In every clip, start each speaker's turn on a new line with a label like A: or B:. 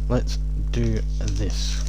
A: Let's do this.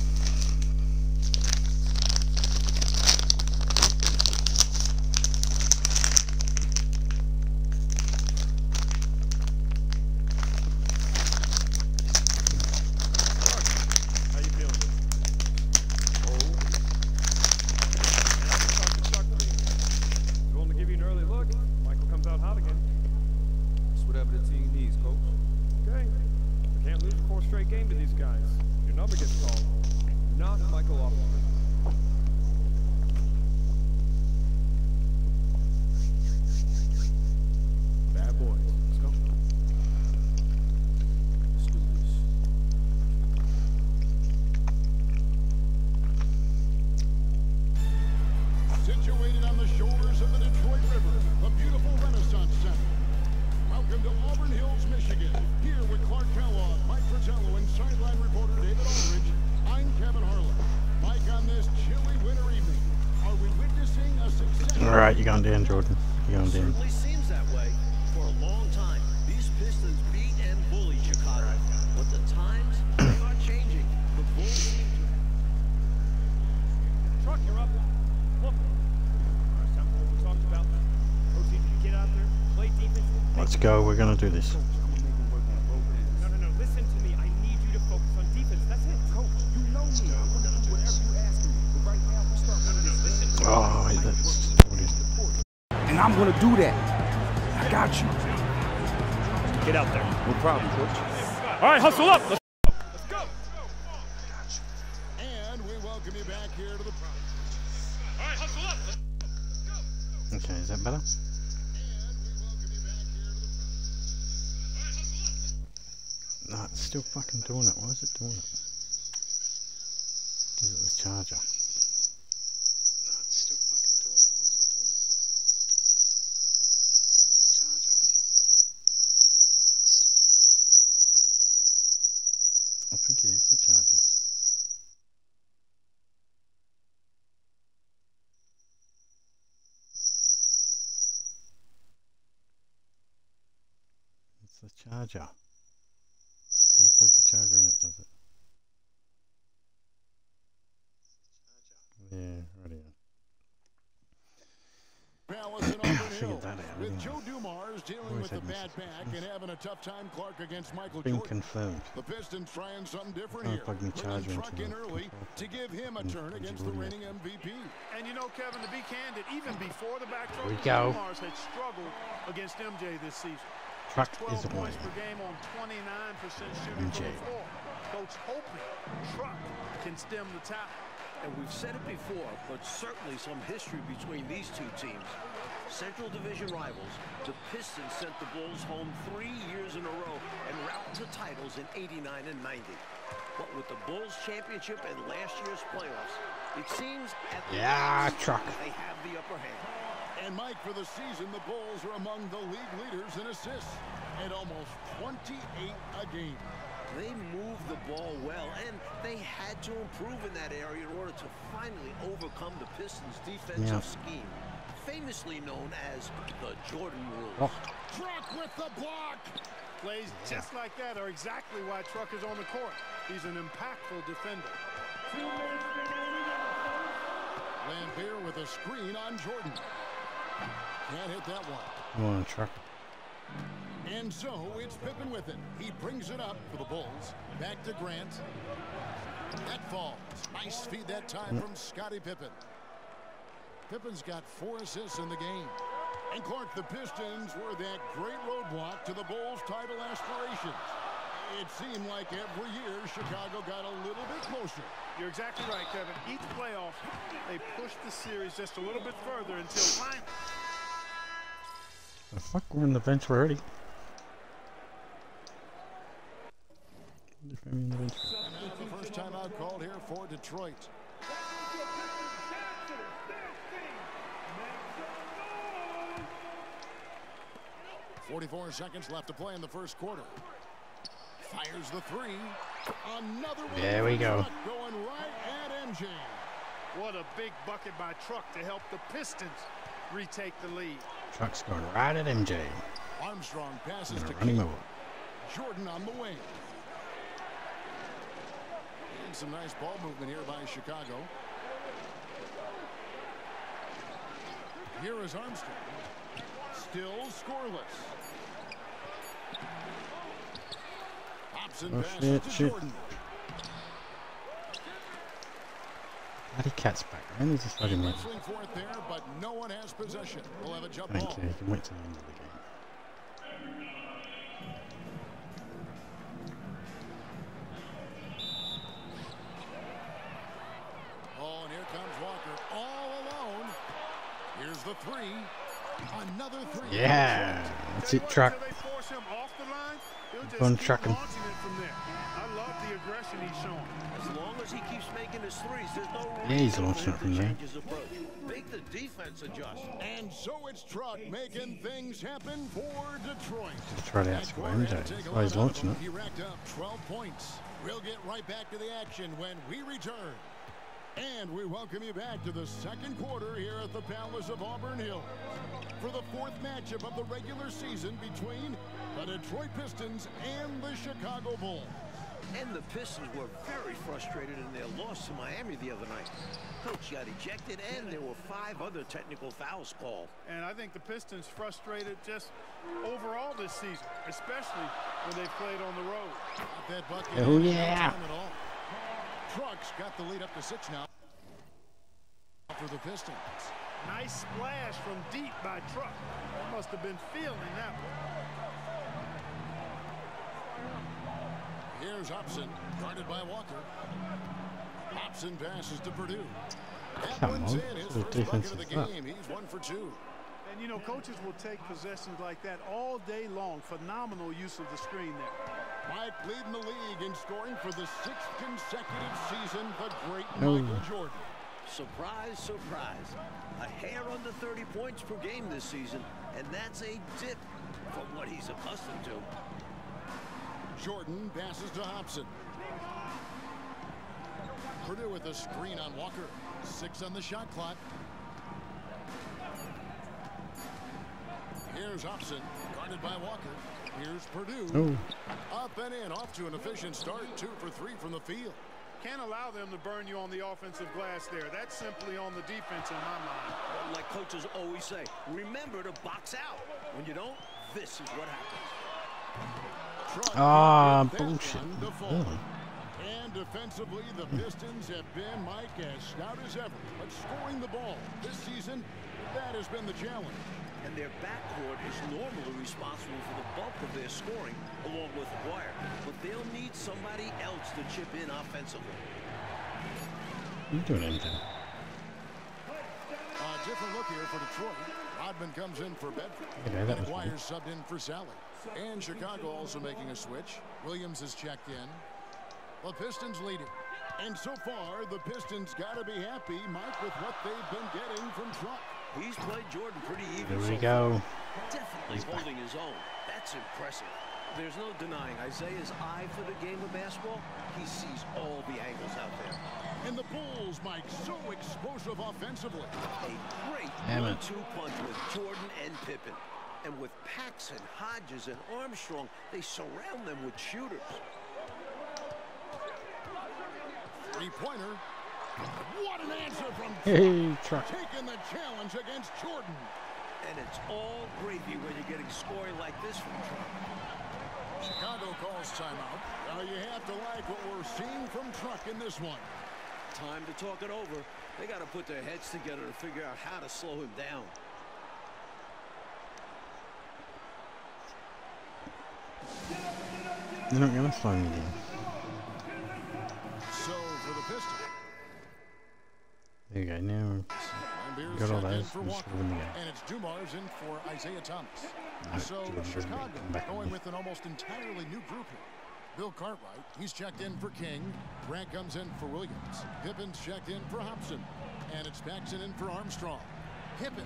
B: Situated on the shoulders of the Detroit River, the beautiful Renaissance Center. Welcome to Auburn Hills, Michigan. Here with Clark Kellogg, Mike Fratello, and sideline reporter David Aldridge, I'm Kevin Harlan. Mike, on this chilly winter evening, are we witnessing a success?
A: All right, you're going down, Jordan. You're going down.
C: Certainly seems that way. For a long time, these Pistons beat and bullied Chicago. But the times are changing. The Bulls seem to...
D: Truck, you're up. Look. Last time we talked about Coach needs you to get out there, play defense.
A: Let's go. We're going to do this.
D: No. Listen to me. I need you to focus on defense. That's it. Coach, you know me. I'm going to do whatever you ask me. But right now, we start winning this. Listen to me.
A: Oh, that's...
E: And I'm going to do that. I got you.
D: Get out there.
E: No problem, Coach.
D: All right, hustle up. Let's go.
B: And we welcome you back here to the...
D: All right, hustle up.
A: Okay, is that better? No, it's still fucking doing it. Why is it doing it? Is it the charger? No, it's still fucking doing it. Why is it doing it? Is it the charger? No, it's still fucking doing it. I think it is the charger. It's the charger. You plug the charger in, it does it. Yeah, right
B: Palace in Auburn
A: figured
B: Hills,
A: that out,
B: with
A: didn't I?
B: Joe Dumars dealing
A: Always
B: with a
A: had
B: bad
A: my
B: back and having a tough time. Clark against Michael
A: Been
B: Jordan.
A: confirmed.
B: The Pistons trying something different
A: I'll
B: here.
A: plug my
B: Bringing
A: charger
B: Truck
A: into
B: in
A: the
B: early
A: control.
B: to give him a turn against the reigning MVP.
F: And you know, Kevin, to be candid, even before the backdrop,
A: Here we go.
F: Dumars had struggled against MJ this season.
A: Truck
F: 12
A: is away.
F: points per game on 29% shooting from
A: MJ.
F: the floor. Coach hoping Truck can stem the tide.
C: And we've said it before, but certainly some history between these two teams. Central Division rivals, the Pistons sent the Bulls home 3 years in a row and route to titles in '89 and '90. But with the Bulls championship and last year's playoffs, it seems at last
A: Truck.
C: they have the upper hand.
B: And Mike, for the season, the Bulls are among the league leaders in assists at almost 28 a game.
C: They moved the ball well, and they had to improve in that area in order to finally overcome the Pistons' defensive scheme, famously known as the Jordan Rule.
B: Truck with the block.
F: Plays just like that are exactly why Truck is on the court. He's an impactful defender.
B: Lambeer with a screen on Jordan. Can't hit that one.
A: Come on, Truck.
B: And so it's Pippen with it. He brings it up for the Bulls. Back to Grant. That falls. Nice feed that time from Scottie Pippen. Pippen's got 4 assists in the game. And Clark, the Pistons were that great roadblock to the Bulls' title aspirations. It seemed like every year Chicago got a little bit closer.
F: You're exactly right, Kevin. Each playoff, they pushed the series just a little bit further until finally.
A: The fuck, we're on the bench already.
B: And now the first timeout called here for Detroit. 44 seconds left to play in the first quarter. Fires the three. Another one.
A: There we go.
B: Going right at MJ.
F: What a big bucket by Truck to help the Pistons retake the lead.
A: Truck's going right at MJ.
B: Armstrong passes to
A: Running
B: King.
A: over.
B: Jordan on the wing. And some nice ball movement here by Chicago. Here is Armstrong. Still scoreless. Hobson passes to Jordan.
G: Bloody cat's back. When is this bloody man?
B: Wrestling for it there, but no one has possession. We'll have a jump
G: Thank
B: ball.
G: you. You can wait till the end of the game.
B: Oh, and here comes Walker all alone. Here's the three. Another three.
G: Yeah. That's it, Truck.
F: Until they force him off the line, he'll just
G: Go on,
F: keep
G: trucking.
F: launching it from there. I love the aggression he's showing.
C: As long as he keeps making his threes, there's no
G: Yeah, he's
C: reason
G: launching
C: for
G: it
C: him
G: from
C: to
G: there.
C: change his approach. Make the defense adjust.
B: And so it's Truck making things happen for Detroit.
G: Just try to outscore MJ. Oh, he's launching it.
B: He racked up 12 points. We'll get right back to the action when we return. And we welcome you back to the second quarter here at the Palace of Auburn Hills for the fourth matchup of the regular season between the Detroit Pistons and the Chicago Bulls.
C: And the Pistons were very frustrated in their loss to Miami the other night. Coach got ejected, and there were 5 other technical fouls called.
F: And I think the Pistons frustrated just overall this season, especially when they played on the road.
B: Got that bucket
G: Oh,
B: in, no
G: yeah.
B: time at all. Truck's got the lead up to 6 now for the Pistons.
F: Nice splash from deep by Truck. Must have been feeling that one.
B: Here's Hobson, guarded by Walker. Hobson passes to Purdue. That
G: Come
B: one's
G: on,
B: in, his
G: what
B: first
G: defense
B: bucket of
G: is
B: the
G: that?
B: game. He's 1 for 2.
F: And, you know, coaches will take possessions like that all day long. Phenomenal use of the screen there.
B: Mike leading the league in scoring for the 6th consecutive season. The great
G: Oh.
B: Michael Jordan.
C: Surprise, surprise. A hair under 30 points per game this season, and that's a dip from what he's accustomed to.
B: Jordan passes to Hobson. Purdue with a screen on Walker. 6 on the shot clock. Here's Hobson, guarded by Walker. Here's Purdue.
G: Oh.
B: Up and in, off to an efficient start. 2 for 3 from the field.
F: Can't allow them to burn you on the offensive glass there. That's simply on the defense in my mind.
C: Like coaches always say, remember to box out. When you don't, this is what happens.
B: Truck
G: Ah,
B: with that
G: bullshit.
B: one to fall.
G: Really?
B: And defensively, the Pistons have been, Mike, as stout as ever. But scoring the ball this season, that has been the challenge.
C: And their backcourt is normally responsible for the bulk of their scoring, along with Dwyer. But they'll need somebody else to chip in offensively.
G: You doing anything?
B: A different look here for Detroit. Rodman comes in for Bedford.
G: Yeah, that
B: and
G: was
B: Dwyer's subbed in for Sally. And Chicago also making a switch. Williams is checked in. The Pistons leading. And so far, the Pistons got to be happy, Mike, with what they've been getting from Truck.
C: He's played Jordan pretty even.
G: Here we
C: so
G: go.
C: far. Definitely holding his own. That's impressive. There's no denying Isaiah's eye for the game of basketball. He sees all the angles out there.
B: And the Bulls, Mike, so explosive offensively.
C: A great
G: Damn it.
C: 1-2 punch with Jordan and Pippen. And with Paxson, Hodges, and Armstrong, they surround them with shooters.
B: Three-pointer. What an answer from
G: Hey, Truck.
B: taking the challenge against Jordan.
C: And it's all gravy when you're getting scoring like this from Trump.
B: Chicago calls timeout. Now you have to like what we're seeing from Truck in this one.
C: Time to talk it over. They got to put their heads together to figure out how to slow him down.
G: They're not going to slow me down.
B: So for the Pistons.
G: There you go. Now
B: And Beers
G: got all
B: checked in
G: those.
B: for
G: We'll just
B: Walker.
G: win the game.
B: And it's Dumars in for Isaiah Thomas.
G: No,
B: So
G: Jordan doesn't
B: Chicago
G: come back
B: going
G: on.
B: with an almost entirely new group here. Bill Cartwright, he's checked in for King. Grant comes in for Williams. Pippen's checked in for Hobson. And it's Paxson in for Armstrong. Pippen.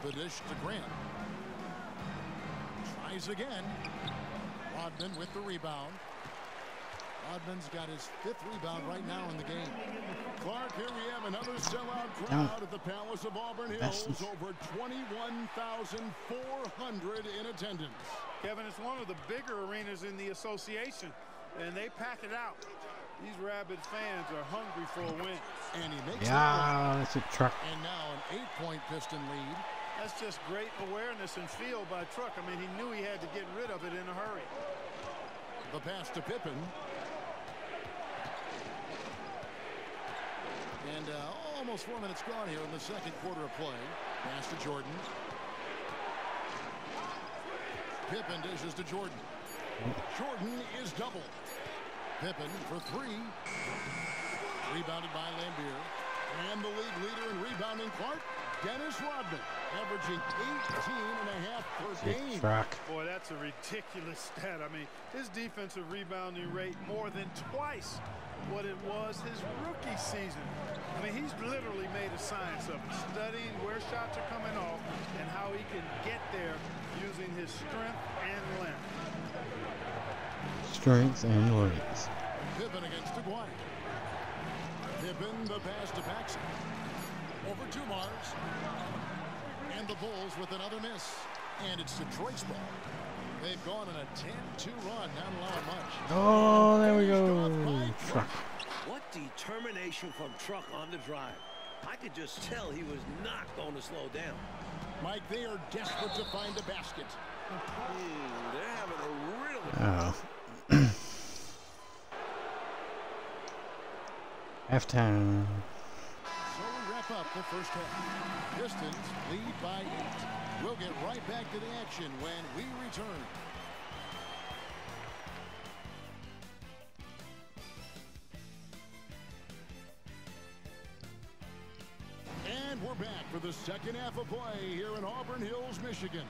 B: The dish to Grant. Tries again. Rodman with the rebound. Rodman's got his 5th rebound right now in the game. Clark, here we have another sellout crowd at the Palace of Auburn Hills.
G: Bastards.
B: Over 21,400 in attendance.
F: Kevin, it's one of the bigger arenas in the association. and they pack it out. These rabid fans are hungry for a win.
B: And he makes
G: That's a truck.
B: And now an 8-point Piston lead.
F: That's just great awareness and feel by Truck. I mean, he knew he had to get rid of it in a hurry.
B: The pass to Pippen. And almost 4 minutes gone here in the second quarter of play. Pass to Jordan. Pippen dishes to Jordan. Jordan is doubled. Pippen for 3. Rebounded by Lambier. And the league leader in rebounding, Clark, Dennis Rodman, averaging 18.5 per game.
F: Boy, that's a ridiculous stat. I mean, his defensive rebounding rate more than twice what it was his rookie season. I mean, he's literally made a science of it, studying where shots are coming off and how he can get there using his strength and length.
G: Strength and length.
B: Pippen against Aguirre. Pippen, the pass to Paxson. Over to Mars. And the Bulls with another miss. And it's Detroit's ball. They've gone on a 10-2 run, not allowing much.
G: Oh, there we go. Truck.
C: What determination from Truck on the drive. I could just tell he was not going to slow down.
B: Mike, they are desperate to find a basket.
C: They're having a real...
G: Oh. Halftime.
B: So we wrap up the first half. Pistons lead by 8. We'll get right back to the action when we return. And we're back for the second half of play here in Auburn Hills, Michigan,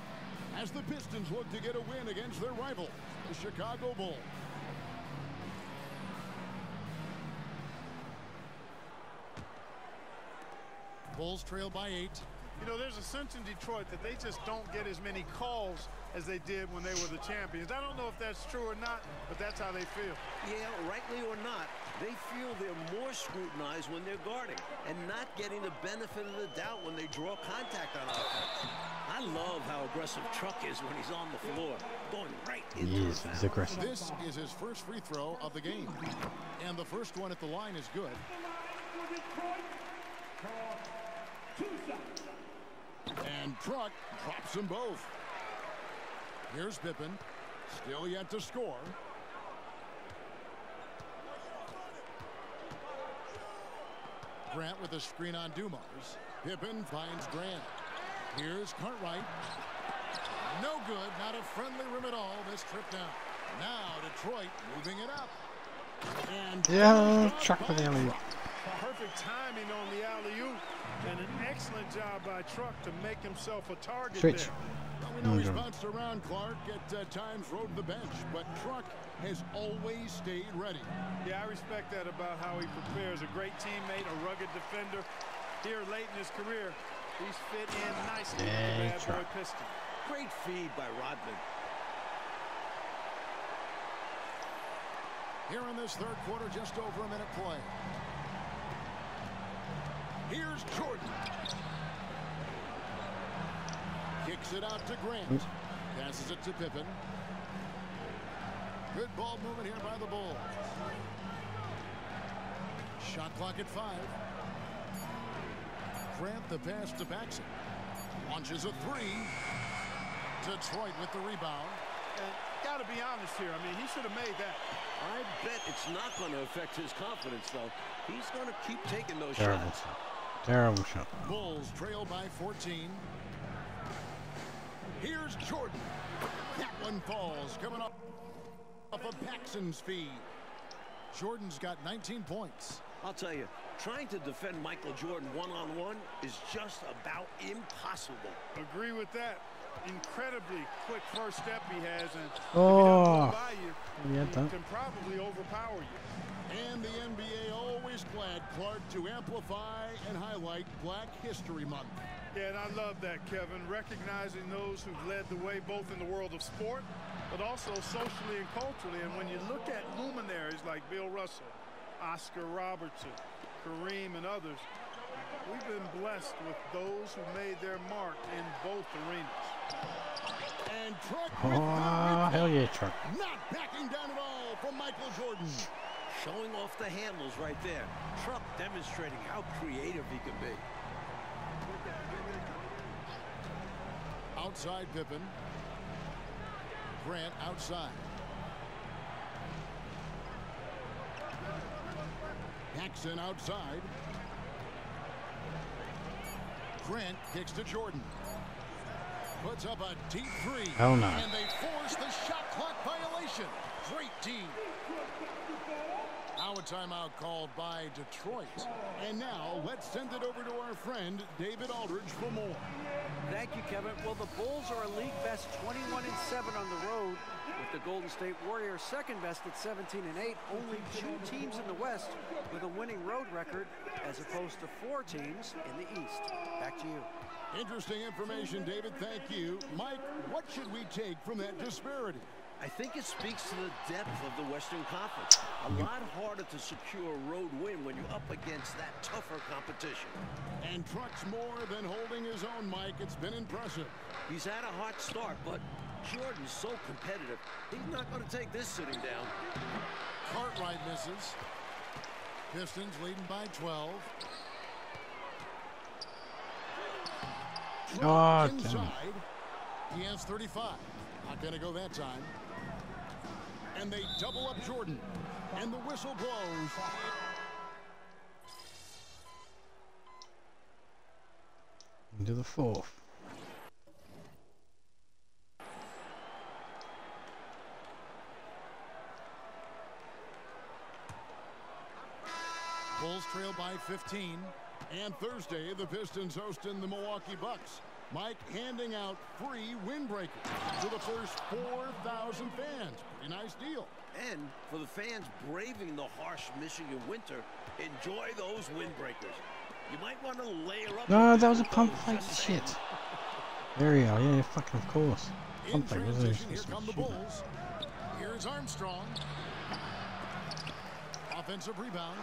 B: as the Pistons look to get a win against their rival, the Chicago Bulls. Bulls trail by 8.
F: You know, there's a sense in Detroit that they just don't get as many calls as they did when they were the champions. I don't know if that's true or not, but that's how they feel.
C: Yeah, rightly or not, they feel they're more scrutinized when they're guarding and not getting the benefit of the doubt when they draw contact on offense. I love how aggressive Truck is when he's on the floor, going right into the foul.
G: He's aggressive.
B: This is his first free throw of the game. And the first one at the line is good. And Truck drops them both. Here's Pippen. Still yet to score. Grant with a screen on Dumars. Pippen finds Grant. Here's Cartwright. No good. Not a friendly rim at all this trip down. Now Detroit moving it up. And
G: Truck with the alley-oop.
F: Perfect timing on the alley-oop. And an excellent job by Truck to make himself a target
G: Switch.
F: there.
B: Well, we know he's bounced around, Clark, at times rode the bench, but Truck has always stayed ready.
F: Yeah, I respect that about how he prepares. A great teammate, a rugged defender. Here late in his career, he's fit in nicely with the bad boy Piston.
C: Great feed by Rodman.
B: Here in this third quarter, just over a minute play. Here's Jordan. Kicks it out to Grant. Passes it to Pippen. Good ball movement here by the Bulls. Shot clock at 5. Grant the pass to Paxson. Launches a 3. Detroit with the rebound.
F: And got to be honest here. I mean, he should have made that.
C: I bet it's not going to affect his confidence, though. He's going to keep taking those
G: Terrible
C: shots.
G: shot. Terrible shot.
B: Bulls trail by 14. Here's Jordan. That one falls, coming up off of Paxson's feed. Jordan's got 19 points.
C: I'll tell you, trying to defend Michael Jordan one-on-one is just about impossible.
F: Agree with that. Incredibly quick first step he has, and if he
G: Oh,
F: doesn't go by you,
G: yeah,
F: he can probably overpower you.
B: And the NBA always glad, Clark, to amplify and highlight Black History Month.
F: Yeah, and I love that, Kevin, recognizing those who've led the way both in the world of sport, but also socially and culturally. And when you look at luminaries like Bill Russell, Oscar Robertson, Kareem, and others, we've been blessed with those who made their mark in both arenas.
B: And Truck
G: Oh, hell yeah, Truck.
B: not backing down at all from Michael Jordan.
C: Showing off the handles right there. Truck demonstrating how creative he can be.
B: Outside Pippen. Grant outside. Paxson outside. Grant kicks to Jordan. Puts up a deep three.
G: Hell no.
B: And they force the shot clock violation. Great D. Now a timeout called by Detroit. And now let's send it over to our friend David Aldridge for more.
H: Thank you, Kevin. Well, the Bulls are a league best 21-7 on the road, with the Golden State Warriors second best at 17-8. Only 2 teams in the West with a winning road record, as opposed to 4 teams in the East. Back to you.
B: Interesting information, David. Thank you. Mike, what should we take from that disparity?
C: I think it speaks to the depth of the Western Conference. A lot harder to secure a road win when you're up against that tougher competition.
B: And Truck's more than holding his own, Mike. It's been impressive.
C: He's had a hot start, but Jordan's so competitive. He's not going to take this sitting down.
B: Cartwright misses. Pistons leading by 12.
G: Oh,
B: inside. He has 35. Not going to go that time. And they double up Jordan. And the whistle blows.
G: Into the fourth.
B: Bulls trail by 15. And Thursday, the Pistons hosting the Milwaukee Bucks. Mike handing out free windbreakers to the first 4,000 fans. Pretty nice deal.
C: And for the fans braving the harsh Michigan winter, enjoy those windbreakers. You might want to layer up.
G: No, that was a pump fake shit. There we are. Yeah, fucking of course.
B: In
G: Pump fake.
B: transition, here come the Bulls. Here's Armstrong. Offensive rebound.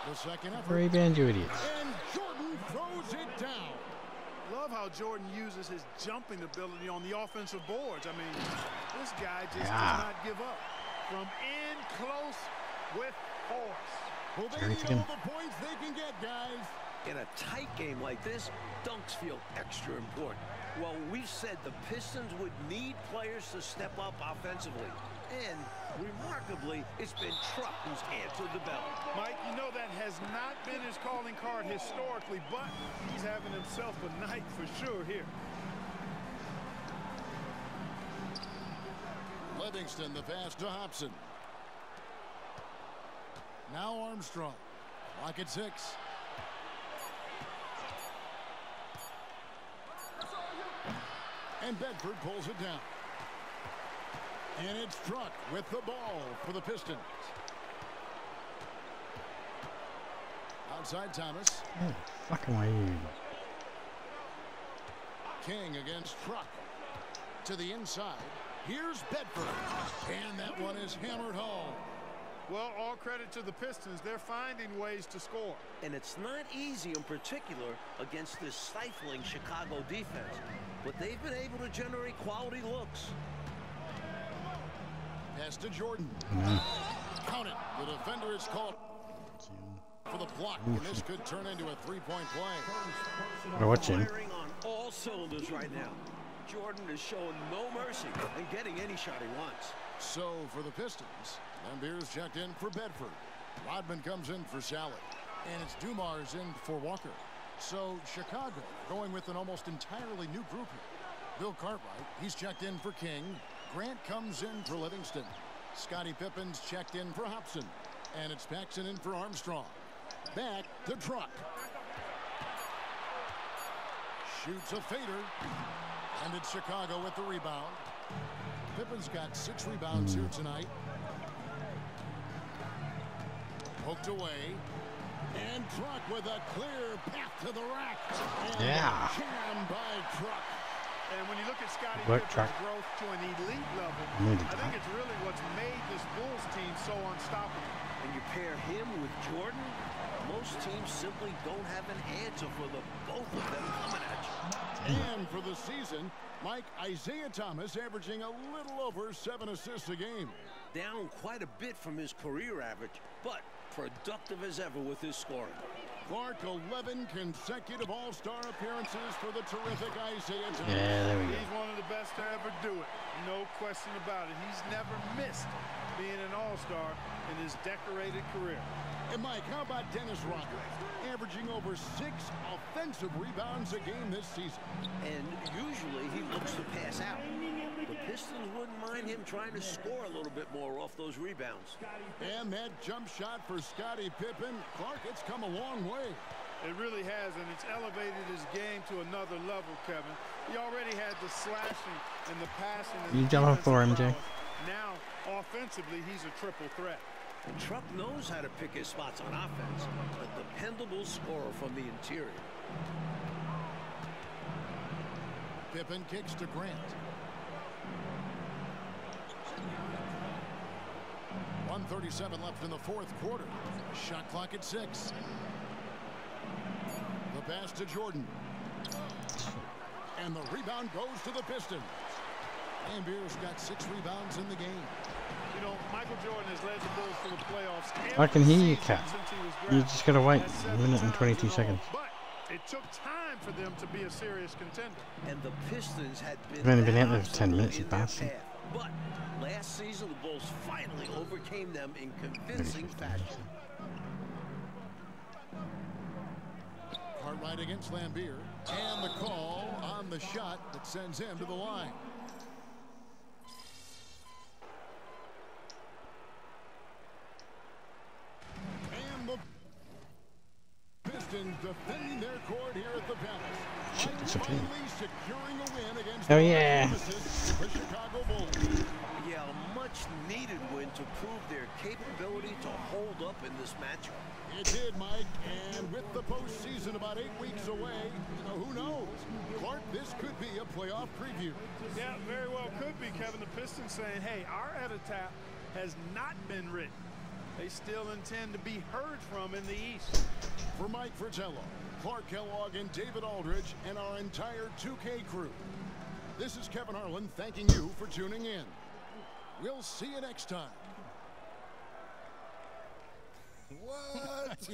B: The second effort.
G: Rebound, you idiots.
B: And Jordan throws it down.
F: Love how Jordan uses his jumping ability on the offensive boards. I mean, this guy just does not give up. From in close with force.
B: Well, they need all the points they can get, guys.
C: In a tight game like this, dunks feel extra important. Well, we've said the Pistons would need players to step up offensively. And remarkably, it's been Truck who's answered the bell.
F: Mike, you know that has not been his calling card historically, but he's having himself a night for sure here.
B: Livingston, the pass to Hobson. Now Armstrong. Clock at 6. And Bedford pulls it down. And it's Truck with the ball for the Pistons. Outside Thomas.
G: Oh, fucking way you.
B: King against Truck. To the inside. Here's Bedford. And that one is hammered home.
F: Well, all credit to the Pistons. They're finding ways to score.
C: And it's not easy in particular against this stifling Chicago defense. But they've been able to generate quality looks.
B: Pass to Jordan. Count it. The defender is called for the block. And this could turn into a three-point play.
G: We're watching.
C: Firing on all cylinders right now. Jordan is showing no mercy and getting any shot he wants.
B: So for the Pistons, Lambeer's checked in for Bedford. Rodman comes in for Salad. And it's Dumars in for Walker. So Chicago going with an almost entirely new group here. Bill Cartwright, he's checked in for King. Grant comes in for Livingston. Scottie Pippen's checked in for Hobson. And it's Paxson in for Armstrong. Back to Truck. Shoots a fader. And it's Chicago with the rebound. Pippen's got 6 rebounds here tonight. Poked away. And Truck with a clear path to the rack. And jammed by Truck.
F: And when you look at Scottie Pippen's growth to an elite level, I think it's really what's made this Bulls team so unstoppable.
C: and you pair him with Jordan, most teams simply don't have an answer for the both of them coming at you.
B: And for the season, Mike, Isaiah Thomas averaging a little over 7 assists a game.
C: Down quite a bit from his career average, but productive as ever with his scoring.
B: Clark, 11 consecutive All-Star appearances for the terrific Isaiah Thomas.
G: Yeah, there we go.
F: He's one of the best to ever do it. No question about it. He's never missed being an All-Star in his decorated career.
B: And Mike, how about Dennis Rodman, averaging over 6 offensive rebounds a game this season?
C: And usually he looks to pass out. The Pistons wouldn't mind him trying to score a little bit more off those rebounds.
B: And that jump shot for Scottie Pippen. Clark, it's come a long way.
F: It really has, and it's elevated his game to another level, Kevin. He already had the slashing and the passing. And
G: You jump up for him, Jay.
F: Now, offensively, he's a triple threat.
C: The Truck knows how to pick his spots on offense, a dependable scorer from the interior.
B: Pippen kicks to Grant. 1:37 left in the fourth quarter. Shot clock at 6. The pass to Jordan. And the rebound goes to the Pistons. Ambier's got 6 rebounds in the game.
F: You know, Michael Jordan has led the Bulls to the playoffs.
G: I can hear you,
F: season
G: Cat.
F: since he was
G: You
F: drafted.
G: just gotta wait
F: That's
G: a
F: 7
G: minute and
F: times
G: 22
F: in all.
G: seconds.
F: But it took time for them to be a serious contender.
C: And the Pistons had been
G: We've only been
C: that
G: out there for 10 minutes,
C: obstacle
G: you
C: in their
G: bastard.
C: path. But last season, the Bulls finally overcame them in convincing fashion.
B: Cartwright against Lambier. And the call on the shot that sends him to the line. And the Pistons defending their court here at the Palace.
G: Shit, it's okay.
B: Finally securing a win against
G: Oh,
B: the
G: yeah.
B: nemesis, the Chicago Bulls.
C: Yeah, a much-needed win to prove their capability to hold up in this matchup.
B: It did, Mike, and with the postseason about 8 weeks away, who knows? Clark, this could be a playoff preview.
F: Yeah, very well could be, Kevin. The Pistons saying, hey, our epitaph has not been written. They still intend to be heard from in the East.
B: For Mike Fratello, Clark Kellogg, and David Aldridge, and our entire 2K crew, this is Kevin Harlan thanking you for tuning in. We'll see you next time.
I: What?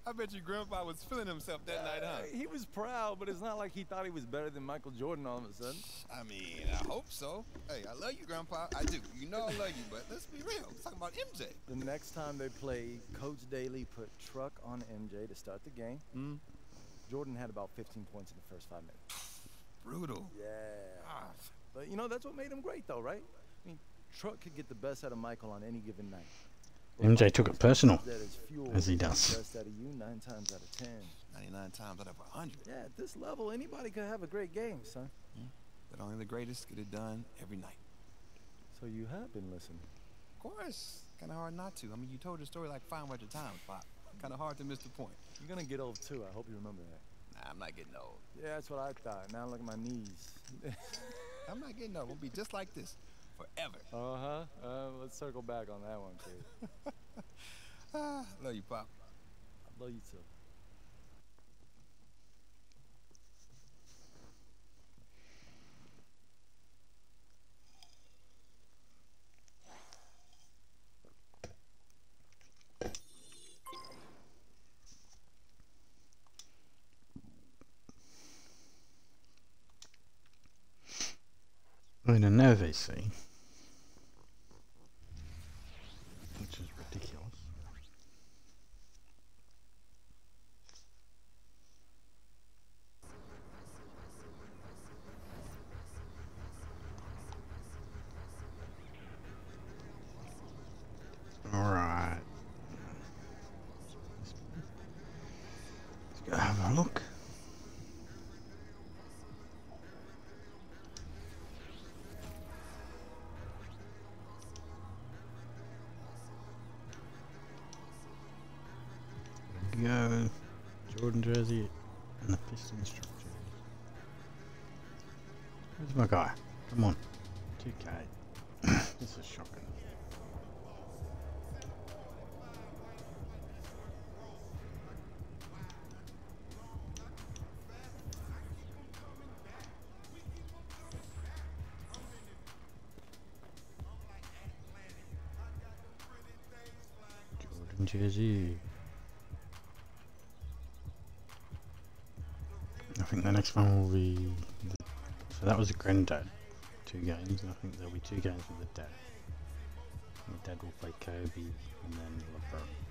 I: I bet you Grandpa was feeling himself that night, huh?
J: He was proud, but it's not like he thought he was better than Michael Jordan all of a sudden.
I: I mean, I hope so. Hey, I love you, Grandpa. I do. You know I love you, but let's be real. We're talking about MJ.
J: The next time they played, Coach Daly put Truck on MJ to start the game. Jordan had about 15 points in the first 5 minutes.
I: Brutal.
J: Yeah.
I: Ah,
J: But, you know, that's what made him great, though, right? I mean, Truck could get the best out of Michael on any given night.
G: MJ took it personal,
J: That is fuel
G: as he
J: to get
G: does.
J: the best out of you 9 times out of 10.
I: 99 times out of 100.
J: Yeah, at this level, anybody could have a great game, son.
I: But only the greatest get it done every night.
J: So you have been listening.
I: Of course. Kind of hard not to. I mean, you told the story like 500 times, Pop. Kind of hard to miss the point.
J: You're going to get old, too. I hope you remember that.
I: Nah, I'm not getting old.
J: Yeah, that's what I thought. Now look at my knees.
I: I'm not getting old. We'll be just like this forever.
J: Let's circle back on that one, kid.
I: Love you, Pop.
J: I love you, too.
G: I mean, I know they see. Which is ridiculous. Alright. Let's go have a look. Go. Jordan jersey and the Pistons jersey. Where's my guy? Come on. 2K. This is shocking. New Jersey. I think the next one will be... So that was a Grandad. 2 games, and I think there'll be 2 games with the dad. The dad will play Kobe and then LeBron.